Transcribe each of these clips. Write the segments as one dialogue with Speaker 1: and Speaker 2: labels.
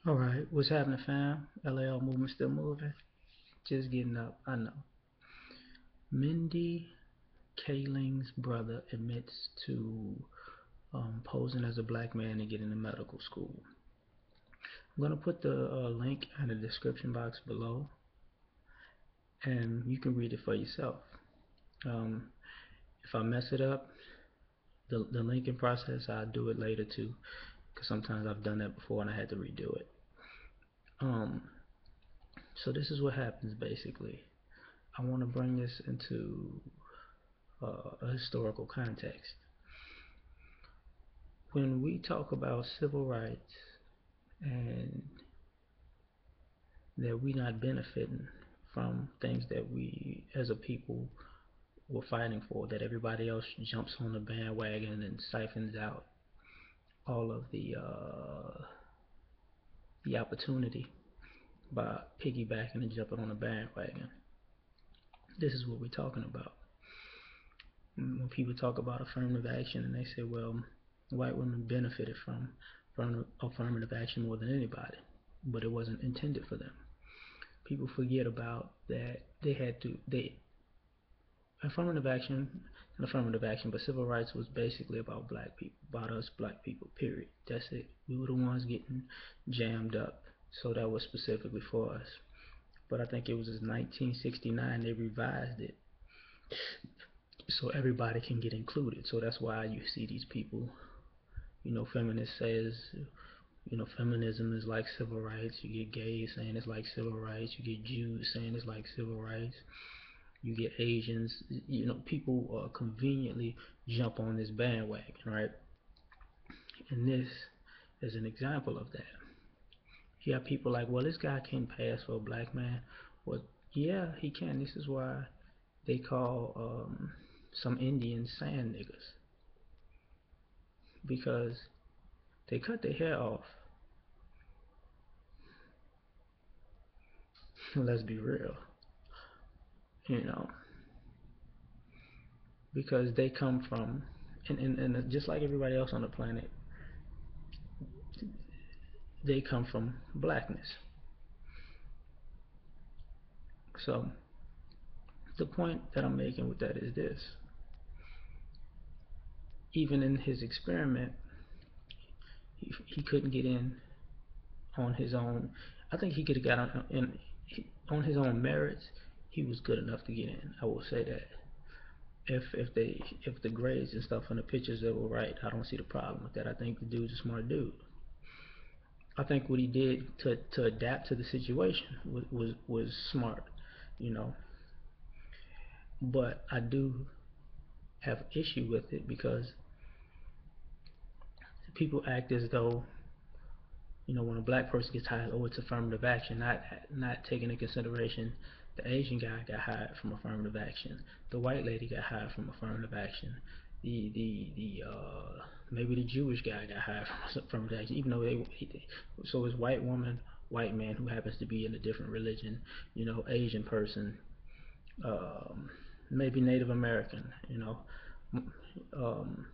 Speaker 1: Alright, what's happening, fam? L.A.R movement still moving? Just getting up, I know. Mindy Kaling's brother admits to posing as a black man to get into medical school. I'm going to put the link in the description box below, and you can read it for yourself. Um, if I mess it up, the linking process, I'll do it later too, because sometimes I've done that before and I had to redo it. Um, so this is what happens basically. I want to bring this into a historical context. When we talk about civil rights and that we're not benefiting from things that we as a people were fighting for, that everybody else jumps on the bandwagon and siphons out all of the opportunity by piggybacking and jumping on the bandwagon. This is what we're talking about. When people talk about affirmative action and they say, well, white women benefited from affirmative action more than anybody, but it wasn't intended for them. People forget about that they affirmative action and affirmative action, but civil rights was basically about black people, about us black people, period. That's it. We were the ones getting jammed up, so that was specifically for us. But I think it was in 1969 they revised it so everybody can get included. So that's why you see these people, feminists says, feminism is like civil rights. You get gays saying it's like civil rights. You get Jews saying it's like civil rights. You get Asians. People conveniently jump on this bandwagon, right? And this is an example of that. You have people like, well, this guy can't pass for a black man. Well, yeah, he can. This is why they call some Indians sand niggas, because they cut their hair off. Let's be real, you know, because they come from, and just like everybody else on the planet, they come from blackness. So the point that I'm making with that is this: even in his experiment, he couldn't get in on his own. I think he could have got on his own merits. He was good enough to get in. I will say that. If the grades and stuff on the pictures that were right, I don't see the problem with that. I think the dude's a smart dude. I think what he did to adapt to the situation was smart, you know. But I do have issue with it because people act as though, when a black person gets hired, oh, it's affirmative action, not taking into consideration the Asian guy got hired from affirmative action, the white lady got hired from affirmative action, the maybe the Jewish guy got hired from affirmative action, even though so is white woman, white man who happens to be in a different religion, Asian person, maybe Native American, um,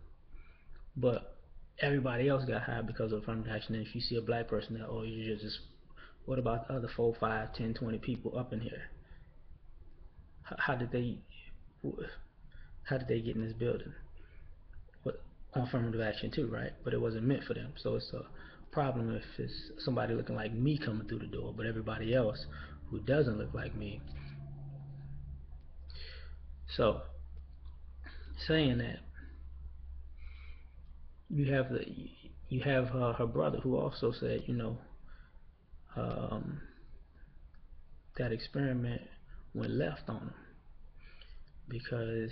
Speaker 1: but everybody else got hired because of affirmative action. And if you see a black person, that, oh, you're just, what about the other 4, 5, 10, 20 people up in here? How did they, how did they get in this building? What, affirmative action too, right? But it wasn't meant for them. So it's a problem if it's somebody looking like me coming through the door, but everybody else who doesn't look like me. So saying that, you have the you have her brother who also said, um, that experiment went left on him because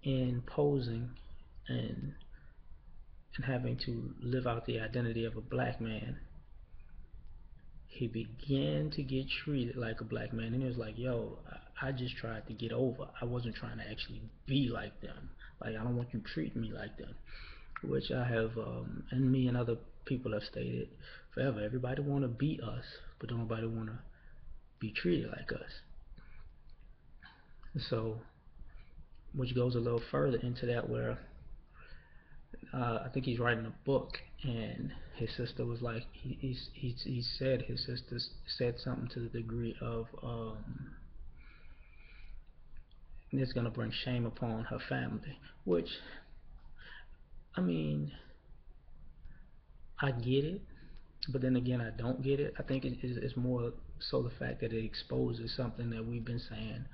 Speaker 1: in posing and and having to live out the identity of a black man, he began to get treated like a black man. And he was like, yo, I just tried to get over. I wasn't trying to actually be like them. Like, I don't want you treating me like them. Which I have, and me and other people have stated forever. Everybody want to be us, but nobody want to be treated like us. So, which goes a little further into that, where I think he's writing a book, and his sister was like, he said his sister said something to the degree of, it's gonna bring shame upon her family. Which, I mean, I get it, but then again, I don't get it. I think it's more so the fact that it exposes something that we've been saying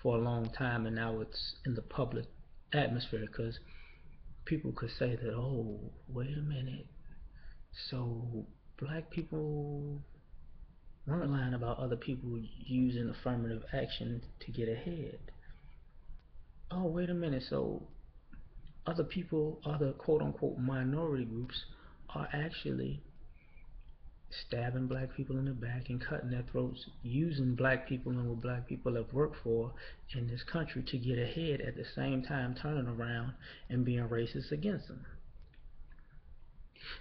Speaker 1: for a long time, and now it's in the public atmosphere. Because people could say that, oh, wait a minute, so black people weren't lying about other people using affirmative action to get ahead. Oh, wait a minute, so other people, other quote unquote minority groups, are actually stabbing black people in the back and cutting their throats, using black people and what black people have worked for in this country to get ahead, at the same time turning around and being racist against them.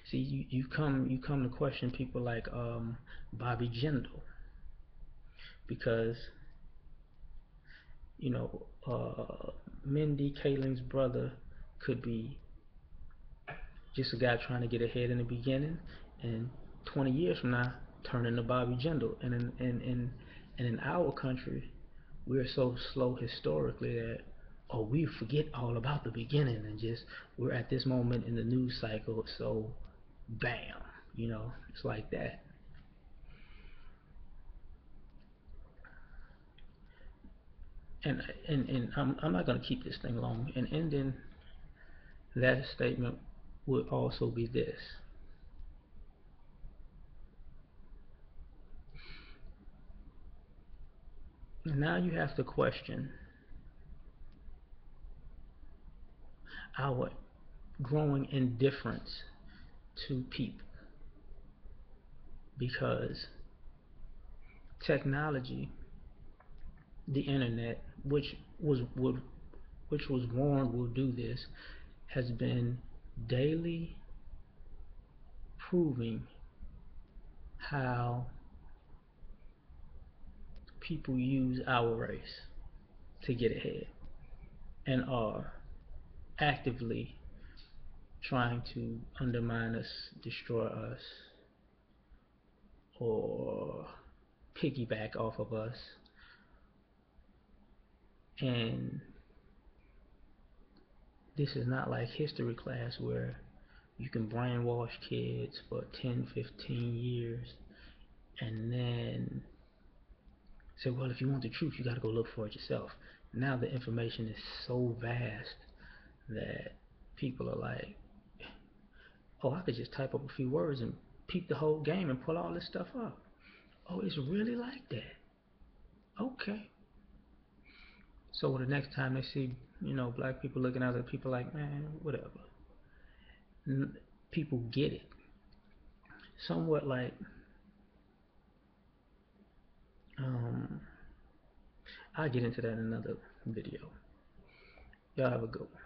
Speaker 1: See, you come to question people like Bobby Jindal, because you know Mindy Kaling's brother could be just a guy trying to get ahead in the beginning, and 20 years from now turn into Bobby Jindal. And in our country, we're so slow historically that, oh, we forget all about the beginning and just we're at this moment in the news cycle, so bam, it's like that. And I'm not going to keep this thing long. And ending that statement would also be this. Now you have to question our growing indifference to people, because technology, the internet, which was warned will do this, has been daily proving how people use our race to get ahead, and are actively trying to undermine us, destroy us, or piggyback off of us. And this is not like history class where you can brainwash kids for 10, 15 years and then say, well, if you want the truth, you got to go look for it yourself. Now the information is so vast that people are like, oh, I could just type up a few words and peep the whole game and pull all this stuff up. Oh, it's really like that. Okay. So the next time they see, black people looking at other people like, man, whatever. People get it. Somewhat like, I'll get into that in another video. Y'all have a good one.